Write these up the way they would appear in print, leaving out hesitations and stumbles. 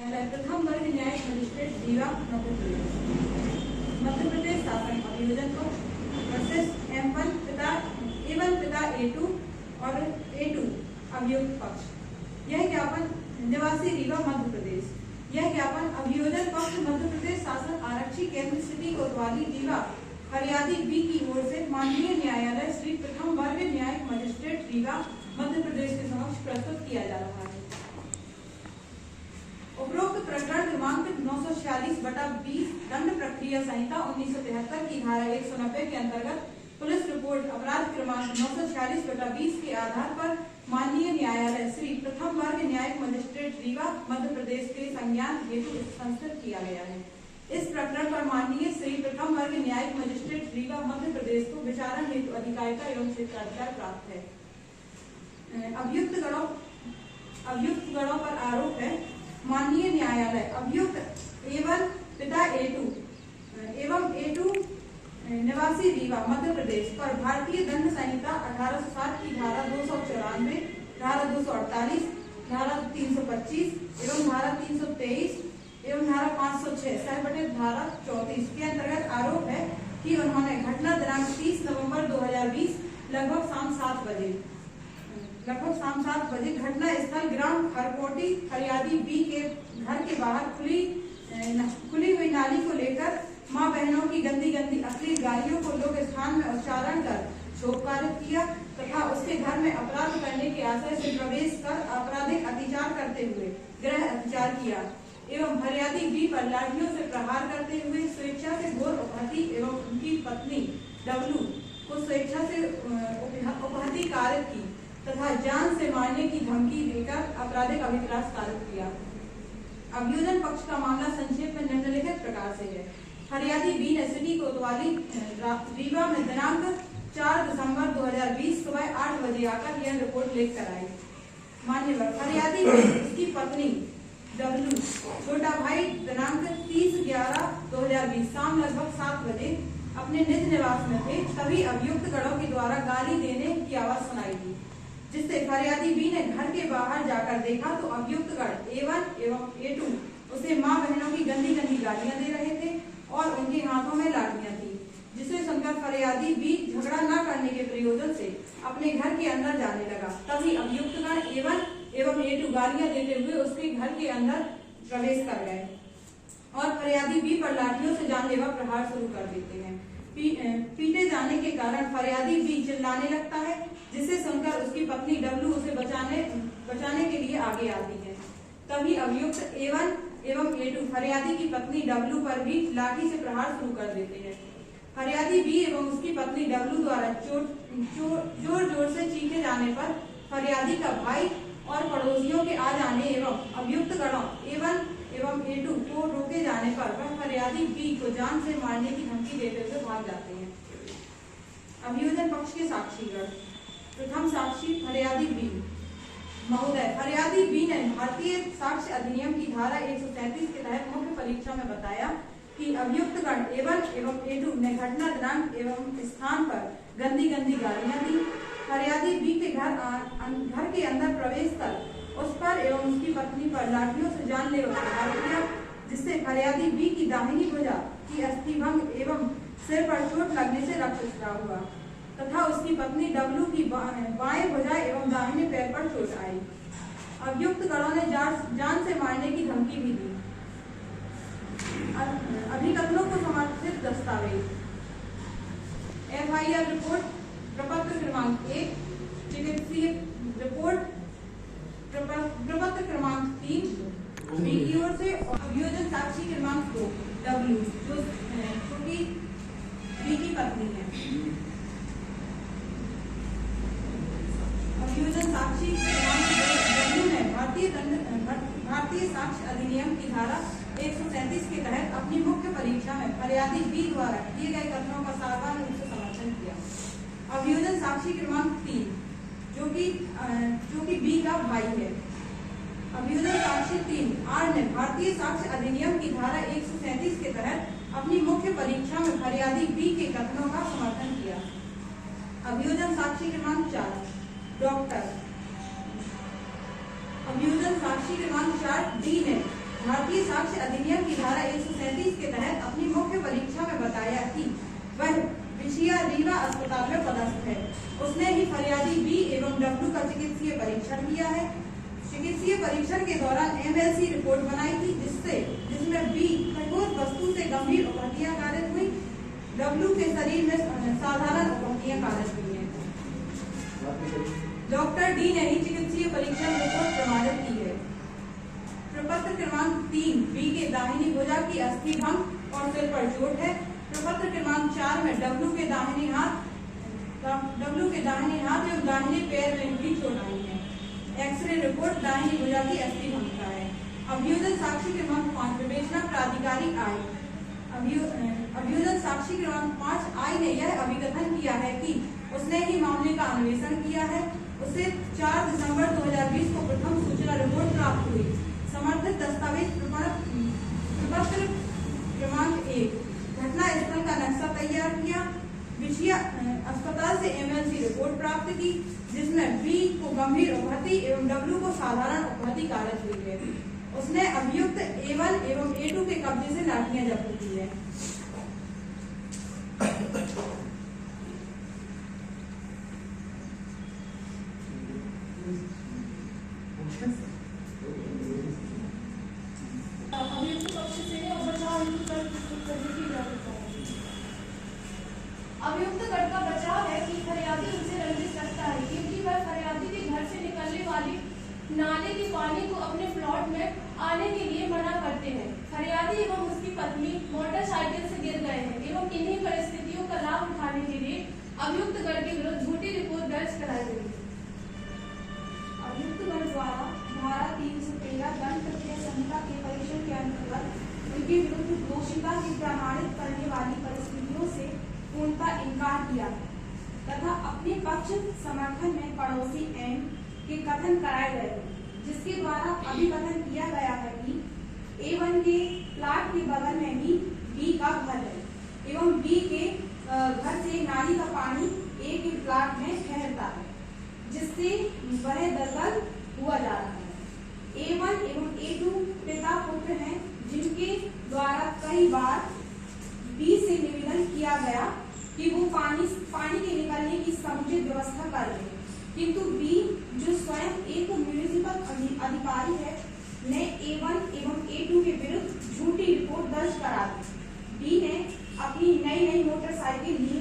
प्रथम वर्ग न्यायिक मजिस्ट्रेट रीवा मध्य प्रदेश शासन अभियोजन को वर्सेस M1 पिता A1 पिता A2 और A2 अभियुक्त पक्ष। यह ज्ञापन निवासी रीवा मध्य प्रदेश। यह ज्ञापन अभियोजन पक्ष मध्य प्रदेश शासन आरक्षी केंद्र सिटी कोतवाली रीवा फरियादी बी की ओर से माननीय न्यायालय श्री प्रथम वर्ग न्यायिक मजिस्ट्रेट रीवा मध्य प्रदेश के समक्ष प्रस्तुत किया जा रहा है। उपरोक्त प्रकरण क्रमांक 946/20 दंड प्रक्रिया संहिता 1973 की धारा 190 के अंतर्गत पुलिस रिपोर्ट अपराध क्रमांक 946/20 के आधार पर माननीय न्यायालय श्री प्रथम वर्ग न्यायिक मजिस्ट्रेट रीवा मध्य प्रदेश के संज्ञान हेतु संस्तुत किया गया है। इस प्रकरण पर माननीय श्री प्रथम वर्ग न्यायिक मजिस्ट्रेट रीवा मध्य प्रदेश को विचारण हेतु अधिकारिता एवं क्षेत्राधिकार प्राप्त है। अभियुक्त गणों पर आरोप है। माननीय न्यायालय अभियुक्त A1 पिता A2 एवं A2 निवासी रीवा मध्य प्रदेश पर भारतीय दंड संहिता 1860 की धारा 294, धारा 248, धारा 325 एवं धारा 323 एवं धारा 506 सह धारा 34 के अंतर्गत आरोप है कि उन्होंने घटना दिनांक 30 नवंबर 2020 लगभग शाम 7 बजे घटना स्थल ग्राम खरकोटी फरियादी बी के घर के बाहर खुली हुई नाली को लेकर मां बहनों की गंदी अश्लील गालियों को लोग स्थान में उच्चारण कर शोभकारित किया तथा उसके घर में अपराध करने के आशय से प्रवेश कर आपराधिक अत्याचार करते हुए गृह अत्याचार किया एवं फरियादी बी पर लाठियों से प्रहार करते हुए स्वेच्छा से घोर उपहति एवं उनकी पत्नी डब्लू को स्वेच्छा से उपहति कारित की तथा जान से मारने की धमकी देकर आपराधिक अभिलाष कारित किया। अभियोजन पक्ष का मामला संक्षेप में निम्नलिखित प्रकार से है। फरियादी बी ने सिटी कोतवाली रीवा में दिनांक 4 दिसंबर 2020 सुबह 8 बजे आकर यह रिपोर्ट लेकर आई। मान्यवर फरियादी उसकी पत्नी डब्लू छोटा भाई दिनांक 30/11/2020 शाम लगभग 7 बजे अपने निज निवास में थे। तभी अभियुक्त गणों के द्वारा गाली देने की आवाज सुनाई दी, जिससे फरियादी बी ने घर के बाहर जाकर देखा तो अभियुक्त गण A1 एवं A2 उसे मां बहनों की गंदी गालियां दे रहे थे और उनके हाथों में लाठियां थी, जिसे सुनकर फरियादी बी झगड़ा न करने के प्रयोजन से अपने घर के अंदर जाने लगा। तभी अभियुक्त गण A1 एवं A2 गालियां देते हुए उसके घर के अंदर प्रवेश कर गए और फरियादी बी पर लाठियों से जानलेवा प्रहार शुरू कर देते हैं। पीटे जाने के कारण फरियादी बी चिल्लाने लगता है, जिसे सुनकर उसकी पत्नी डब्लू उसे बचाने के लिए आगे आती है। तभी अभियुक्त A1 एवं A2 फरियादी की पत्नी डब्लू पर भी लाठी से प्रहार शुरू कर देते हैं। फरियादी बी एवं उसकी पत्नी डब्लू द्वारा जोर से चीखे जाने पर फरियादी का भाई और पड़ोसियों के आ जाने एवं अभियुक्त गणों A1 एवं A2 को रोके जाने पर वह फरियादी बी को जान से मारने की धमकी देते हुए भाग जाते हैं। अभियोजन पक्ष के साक्षीगण। प्रथम साक्षी फरियादी बी महोदय, फरियादी बी ने भारतीय साक्ष्य अधिनियम की धारा 137 के तहत मुख्य परीक्षा में बताया कि अभियुक्त गण A1 एवं A2 ने घटना दिनांक एवं स्थान पर गंदी गालियां दी। फरियादी बी के घर के अंदर प्रवेश कर उस पर एवं उसकी पत्नी पर लाठियों से जानलेवा प्रहार किया, जिससे फरियादी बी की दाहिनी भुजा की अस्थिभंग एवं सिर पर चोट लगने से रक्तस्राव हुआ तथा उसकी पत्नी डब्लू की बाएं भुजा एवं दाहिने पैर पर चोट आई। अभियुक्त गणों ने जान से मारने की धमकी भी दी। अभिकथनों को समर्थित दस्तावेज। FIR रिपोर्ट प्रपत्र क्रमांक 1, चिकित्सीय रिपोर्ट प्रपत्र क्रमांक 3 बी की ओर से और अभियोजन साक्षी क्रमांक 2 डब्लू जो कि बी की पत्नी है। अभियोजन साक्षी क्रमांक 2 डब्लू ने भारतीय साक्ष्य अधिनियम की धारा 137 के तहत अपनी मुख्य परीक्षा में फरियादी बी द्वारा किए गए कथनों का सावधान रूप से समर्थन किया। अभियोजन साक्षी क्रमांक 3 जो कि बी का भाई है। अभियोजन साक्षी 3 आर ने भारतीय साक्ष्य अधिनियम की धारा 137 के तहत अपनी मुख्य परीक्षा में फरियादी बी के कथनों का समर्थन किया। अभियोजन साक्षी क्रमांक 4 डॉक्टर। अभियोजन साक्षी क्रमांक 4 डी ने भारतीय साक्ष्य अधिनियम की धारा 137 के तहत अपनी मुख्य परीक्षा में बताया कि वह विषया रीवा अस्पताल में पदस्थ है। उसने ही फरियादी बी एवं डब्ल्यू का चिकित्सीय परीक्षण किया है। चिकित्सीय परीक्षण के दौरान एमएलसी रिपोर्ट बनाई थी जिसमें बी कठोर वस्तु से गंभीर उपहतियां कारित हुई, डब्ल्यू के शरीर में साधारण उपहतियां कारित हुई है। डॉक्टर डी ने ही चिकित्सीय परीक्षण रिपोर्ट प्रमाणित की है। प्रपत्र क्रमांक 3 बी के दाहिनी भुजा की अस्थि भंग और सिर पर चोट है। प्रपत्र क्रमांक 4 में डब्ल्यू के दाहिने हाथ एवं दाहिने पैर में भी चोट आई है। एक्सरे रिपोर्ट दाहिनी भुजा की अस्थि भंग का है। अभियोजन साक्षी क्रमांक 5 विवेचना प्राधिकारी आई। अभियोजन साक्षी क्रमांक 5 आई ने यह अभिकथन किया है कि उसने ही मामले का अन्वेषण किया है। उसे 4 दिसंबर 2020 को प्रथम सूचना रिपोर्ट प्राप्त हुई। समर्थित दस्तावेज प्रपत्र क्रमांक 1 घटना स्थल का नक्शा तैयार किया। विषया अस्पताल से एमएलसी रिपोर्ट प्राप्त की जिसमें बी को गंभीर उपहति एवं डब्ल्यू को साधारण उपहति कारित हुई है। उसने अभियुक्त A1 एवं A2 के कब्जे से लाठियां जब्त की है। अभियुक्त गढ़ का बचाव है कि फरियादी उनसे रंजिश रखता है क्योंकि वह फरियादी के घर से निकलने वाली नाले के पानी को अपने प्लॉट में आने के लिए मना करते हैं। फरियादी एवं उसकी पत्नी मोटरसाइकिल से गिर गए हैं एवं इन्हीं परिस्थितियों का लाभ उठाने के लिए अभियुक्त गढ़ के विरुद्ध झूठी रिपोर्ट दर्ज कराई गई। अभियुक्त गढ़ द्वारा धारा 313 दंड प्रक्रिया संहिता के परीक्षण के अंतर्गत उनके विरुद्ध दोषिता की प्रमाणित करने वाली परिस्थितियों से पूर्णतः इनकार किया तथा अपने पक्ष समर्थन में पड़ोसी एन के कथन कराए गए जिसके द्वारा अभिकथन किया गया है कि A1 के प्लाट के बगल में ही B का घर है एवं B के घर से नाली का पानी A के प्लाट में ठहरता है जिससे वह दलदल हुआ जा रहा है। A1 एवं A2 पिता पुत्र हैं जिनके द्वारा कई बार बी से निवेदन किया गया कि वो पानी के निकलने की समुचित व्यवस्था कर दे, किंतु बी जो स्वयं एक म्युनिसिपल अधिकारी है ने A1 एवं A2 के विरुद्ध झूठी रिपोर्ट दर्ज करा दी। बी ने अपनी नई मोटरसाइकिल ली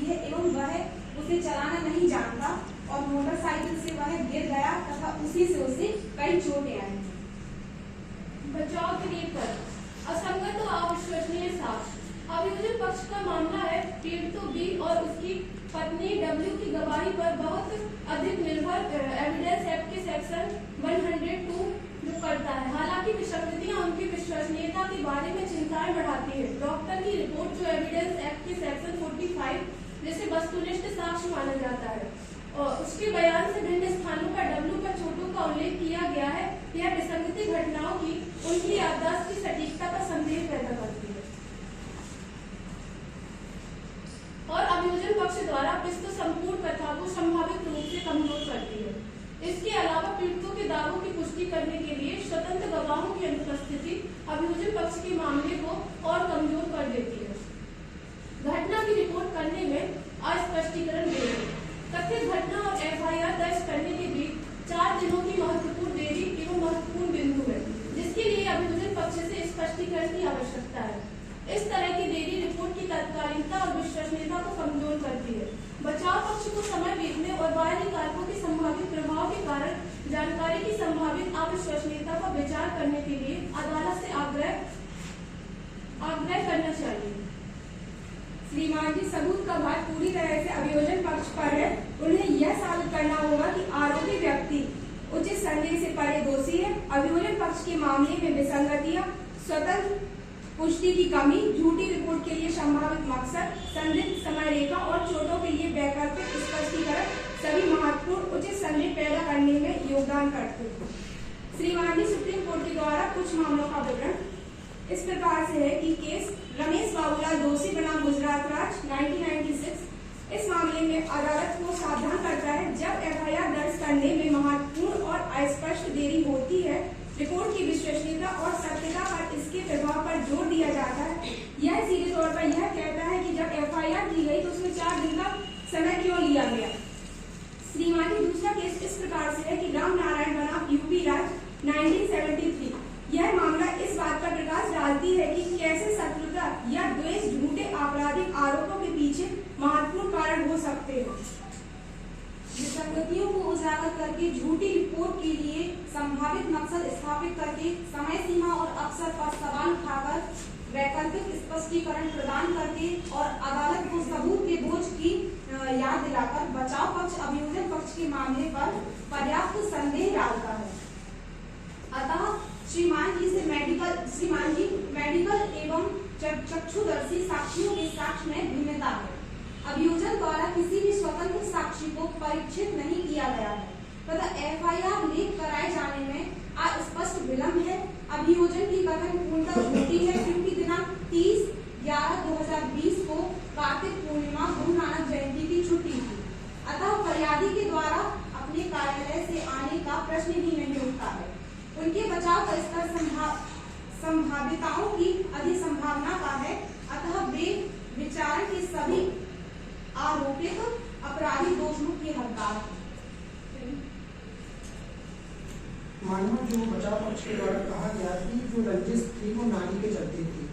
है एवं वह उसे चलाना नहीं जानता और मोटरसाइकिल से वह गिर गया तथा उसी से उसे कई चोटें आई। बचाव के लिए कर असंगत और अविश्वसनीय साक्ष्य। अभियोजन पक्ष का मामला है पीड़ित बी और उसकी पत्नी डब्ल्यू की गवाही पर बहुत अधिक निर्भर एविडेंस एक्ट के सेक्शन 102 जो करता है। हालांकि विसंगतियां उनकी विश्वसनीयता के बारे में चिंताएं बढ़ाती है। डॉक्टर की रिपोर्ट जो एविडेंस एक्ट के सेक्शन 45 जिसे वस्तुनिष्ठ साक्ष्य माना जाता है और उसके बयान से भिन्न स्थानों पर डब्ल्यू पर चोटों का उल्लेख किया गया है। यह विसंगति घटनाओं की उनकी याददाश्त की सटीकता का संदेह पैदा करती है और अभियोजन पक्ष द्वारा प्रस्तुत संपूर्ण कथा को संभावित रूप से कमजोर करती है। इसके अलावा पीड़ितों के दावों की पुष्टि करने के लिए स्वतंत्र गवाहों की अनुपस्थिति अभियोजन पक्ष के मामले को और कमजोर कर देती है। घटना की रिपोर्ट करने में अस्पष्टीकरण देरी। कथित घटना और FIR दर्ज करने के बीच 4 दिनों की महत्वपूर्ण देरी एवं महत्वपूर्ण बिंदु है जिसके लिए अभियोजन पक्ष से स्पष्टीकरण की आवश्यकता है। इस तरह की देरी रिपोर्ट की तत्कालीनता और विश्वसनीयता को कमजोर करती है। बचाव पक्ष को समय बीतने और बाहरी कारकों के संभावित प्रभाव के कारण जानकारी की संभावित अविश्वसनीयता पर विचार करने के लिए अदालत से आग्रह करना चाहिए। श्रीमान जी, सबूत का भार पूरी तरह से अभियोजन पक्ष पर है। उन्हें यह साबित करना होगा कि आरोपी व्यक्ति उचित संदेह से परे दोषी है। अभियोजन पक्ष के मामले में विसंगतियां, स्वतंत्र पुष्टि की कमी, झूठी रिपोर्ट के लिए संभावित मकसद, संदिग्ध समय रेखा और चोटों के लिए वैकल्पिक स्पष्टीकरण सभी महत्वपूर्ण उचित संदेह पैदा करने में योगदान करते हैं। श्रीमान जी, सुप्रीम कोर्ट के द्वारा कुछ मामलों का विवरण इस प्रकार से है कि केस रमेश बाबूलाल दोषी बनाम गुजरात राज्य 1996। इस मामले में अदालत को सावधान करता है जब FIR दर्ज करने में महत्वपूर्ण और अस्पष्ट देरी होती है, रिपोर्ट वैधता और सत्यता पर इसके प्रभाव पर जोर दिया जाता है। यह सीधे तौर पर यह कहता है कि जब एफआईआर की गई तो उसमें 4 दिन का समय क्यों लिया गया। श्रीमान जी, दूसरा केस इस प्रकार से है कि राम नारायण बनाम यूपी राज्य 1973। यह मामला इस बात पर प्रकाश डालती है कि कैसे शत्रुता या द्वेष झूठे आपराधिक आरोपों के पीछे महत्वपूर्ण कारण हो सकते हैं। विसंगतियों को उजागर करके झूठी रिपोर्ट के लिए संभावित मकसद स्थापित करके समय सीमा और अवसर पर सवाल उठाकर वैकल्पिक स्पष्टीकरण प्रदान करके और अदालत को सबूत के बोझ की याद दिलाकर बचाव पक्ष अभियोजन पक्ष के मामले पर पर्याप्त संदेह डालता है। अतः श्रीमान जी मेडिकल एवं चक्षुदर्शी साक्षियों के साक्ष्य में भिन्नता है। अभियोजन द्वारा किसी भी स्वतंत्र साक्षी को परीक्षित नहीं किया गया है तथा एफआईआर लेख कराए जाने में अस्पष्ट विलंब है। अभियोजन की कथन पूर्णतः झूठी है क्योंकि दिनांक 30/11/2020 को कार्तिक पूर्णिमा गुरु नानक जयंती की छुट्टी थी। अतः फरियादी के द्वारा अपने कार्यालय से आने का प्रश्न ही नहीं उठता है। उनके बचाव का स्तर संभाविताओं की अधिक संभावना का है। अतः वे विचारण के सभी आरोपित अपराधी दोषमुक्त के हकदार हैं। मानव जो बचाव पक्ष के द्वारा कहा गया कि जो रंजिश थी वो नानी के चलते थी,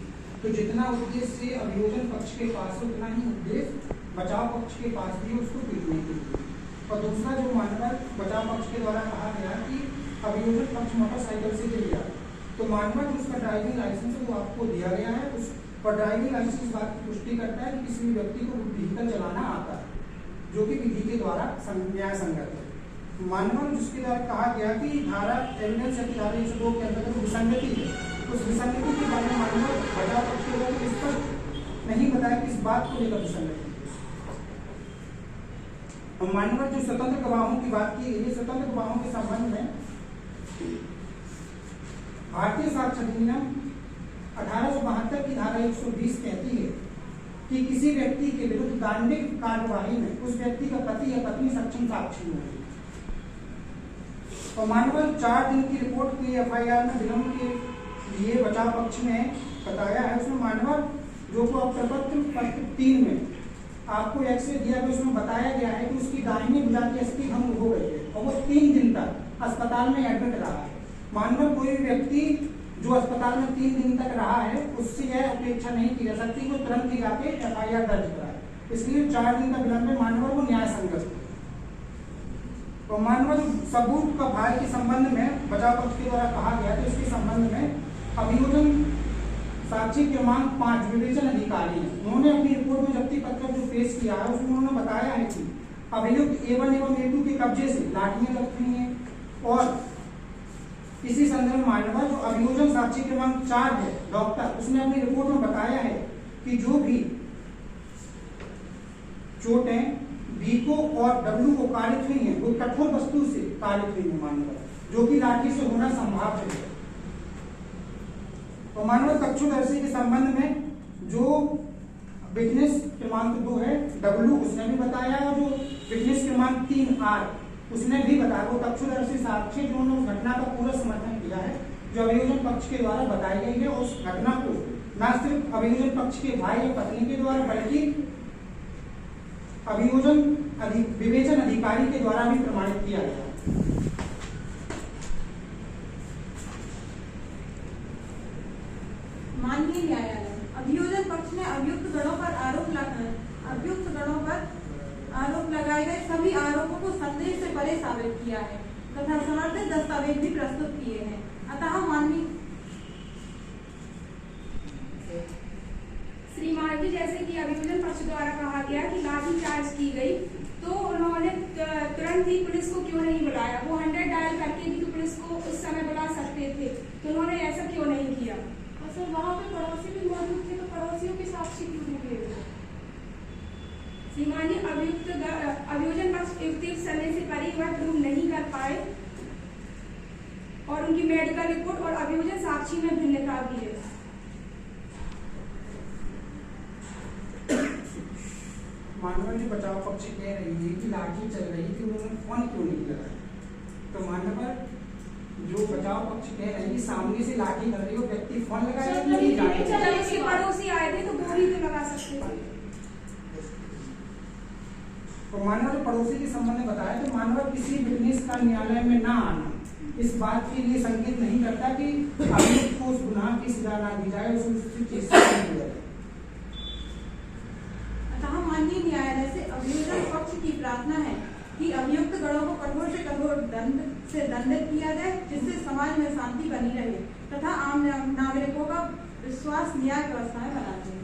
तो जितना उद्देश्य अभियोजन पक्ष के पास है उतना ही उद्देश्य बचाव पक्ष के पास भी उसको पीटने के लिए। और दूसरा जो मानव बचाव पक्ष के द्वारा कहा गया कि अभियोजन पक्ष मोटरसाइकिल से गिर गया, तो मानव जो उसका ड्राइविंग लाइसेंस है वो आपको दिया गया है। उस और ड्राइविंग लाइसेंस इस बात की पुष्टि करता है कि किसी भी व्यक्ति को व्हीकल चलाना आता है, जो कि विधि के द्वारा न्याय संगत है। मानव जिसके द्वारा कहा गया कि धारा एविडेंस एक्ट धारा 102 के अंतर्गत विसंगति है, उस विसंगति के बारे में मानव बचाव पक्ष के द्वारा स्पष्ट नहीं बताया किस बात को लेकर विसंगति। मानव जो स्वतंत्र गवाहों की बात की गई, स्वतंत्र गवाहों के संबंध में भारतीय साक्ष्य अधिनियम 1872 की धारा 120 कहती है कि किसी व्यक्ति के विरुद्ध दंडिक कार्यवाही में उस व्यक्ति का पति या पत्नी सक्षम साक्षी होगी। तो मानव 4 दिन की रिपोर्ट की एफआईआर में विलंब के लिए बचाव पक्ष ने बताया है। उसमें मानव जो को प्रपत्र पत्र 3 में आपको एक्सरे दिया गया, उसमें बताया गया है कि उसकी दाहिनी भुजा की अस्थि भंग हो गई है और वो 3 दिन तक अस्पताल में एडमिट रहा है। मानव कोई व्यक्ति जो अस्पताल में 3 दिन तक रहा है उससे यह अपेक्षा नहीं की जा सकती वो तुरंत ही जाके एफआईआर दर्ज कराए, इसलिए 4 दिन का विलंब में मानव को न्याय संगत है। तो मानव सबूत का भार के संबंध में बचाव पक्ष के द्वारा कहा गया, तो इसके संबंध में अभियोजन साक्षी क्रमांक 5 विवेचन अधिकारी है, उन्होंने अपनी रिपोर्ट में जब्ती पत्र जो पेश किया है उसमें उन्होंने बताया है कि अभियुक्त A1 एवं A2 के कब्जे से लाठियां जब्त हुई हैं। और इसी संदर्भ में मानव जो अभियोजन साक्षी क्रमांक 4 है डॉक्टर, उसने अपनी रिपोर्ट में बताया है कि जो भी चोटें B को और W को कारित हुई हैं वो कठोर वस्तु से कारित हुई है मानव, जो कि लाठी से होना संभव है। तो मानव चक्षुदर्शी के संबंध में जो विटनेस क्रमांक 2 है W, उसने भी बताया, और जो विटनेस क्रमांक 3 R उसने भी बताया। वो चक्षुदर्शी साक्षी जिन्होंने उस घटना का पूरा समर्थन किया है जो अभियोजन पक्ष के द्वारा बताई गई है। उस घटना को न सिर्फ अभियोजन पक्ष के भाई या पत्नी के द्वारा बल्कि अभियोजन विवेचन अधिकारी के द्वारा भी प्रमाणित किया गया। माननीय न्यायालय, अभियोजन पक्ष ने अभियुक्त गणों पर आरोप लगाए गए सभी आरोपों को संदेह से परे साबित किया है तथा समर्थित दस्तावेज भी प्रस्तुत किए हैं। अतः माननीय श्रीमान जी, जैसे कि अभियोजन पक्ष द्वारा कहा गया कि लाठी चार्ज की गई, तो उन्होंने तुरंत ही पुलिस को क्यों नहीं बुलाया? वो 100 डायल करके भी तो पुलिस को उस समय बुला सकते थे, तो उन्होंने ऐसा क्यों नहीं किया? और सर वहाँ पे पड़ोसी भी मौजूद थे, तो पड़ोसियों के साक्षी क्यों नहीं ले? श्रीमान जी, अभियोजन पक्ष युक्ति समय से परे वह प्रूव नहीं कर पाए और उनकी मेडिकल रिपोर्ट और अभियोजन साक्षी में भिन्नता भी है। मानव जी बचाव पक्ष कह रही है कि लाठी चल रही थी, उन्होंने फोन क्यों नहीं लगाया? तो मानव जो बचाव पक्ष कह रहे हैं कि सामने से लाठी कर रही हो, व्यक्ति फोन लगाया सर, नहीं जा नहीं रहा है। जब उसके पड़ोसी आए थे तो गोली तो लगा सकते थे। तो मानव पड़ोसी के संबंध में बताया तो मानव किसी विटनेस का न्यायालय में ना आना इस बात के लिए संकेत नहीं करता कि अभियुक्त को उस गुनाह की सजा ना दी जाए, उसे चीज से नहीं दिया जाए। अतः माननीय न्यायालय से अभियोजन पक्ष की प्रार्थना है कि अभियुक्त गणों को कठोर से कठोर दंड से दंडित किया जाए, जिससे समाज में शांति बनी रहे तथा आम नागरिकों का विश्वास न्याय व्यवस्था में बना रहे।